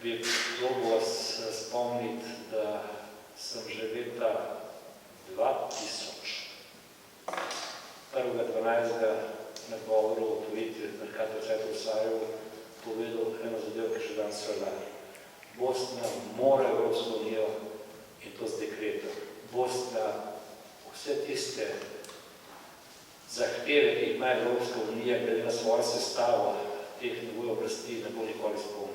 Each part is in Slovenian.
bi probil vas spomniti, da sem že leta 2000, 1.12. na govoru o otvoritvi takrat v Sarajevu povedal eno zadevo, ki še danes velja. Bosna mora Evropsko unijo in to z dekretom. Bosna vse tiste zahteve, ki jih ima Evropska unija, glede na svojo sestavo teh nivojev oblasti, ne bo nikoli izpolnil.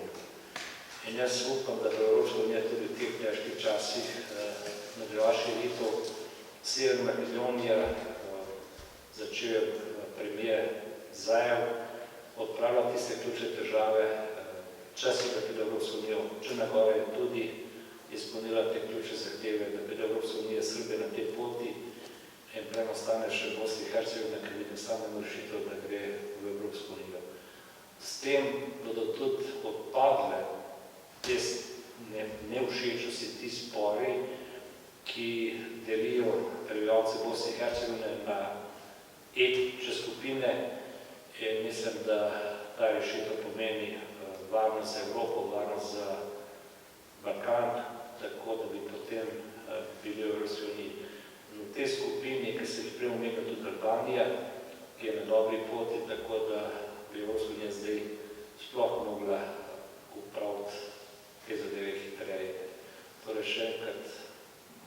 In jaz upam, da bo Evropska unija tudi v teh težkih časih nadaljevala širitev. Severna Makedonija začel premijer Zajev, odpravila tiste ključne težave, čas je, da pride Evropska unija. Črna Gora je tudi izpolnila te ključne zahteve, da pride Evropska unija Srbije na tej poti in prema ostane še Bosni in Hercegovina, ker vidim samo rešitev, da gre v Evropsko unijo. S tem bodo tudi odpadle te nevšečnosti, ti spori, ki delijo prebivalce Bosne in Hercegovine na etnične skupine in mislim, da ta rešitev pomeni varnost za Evropo, varnost za Balkan, tako da bi potem bili v Evropski uniji. V tej skupini, ki se jih prej omenila tudi Albanija, ki je na dobri poti, tako da bi Evropska unija zdaj sploh mogla upraviti te zadeve hitreje. Torej še enkrat,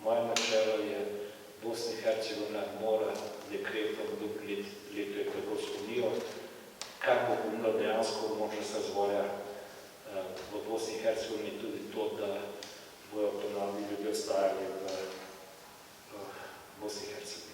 moje načelo je, Bosna in Hercegovina mora dekretom dovoliti leto v Evropsko unijo, kar bo pomenilo dejansko možnost razvoja v Bosni in Hercegovini tudi to, da bojo ponovni ljudje ostajali v Bosni in Hercegovini.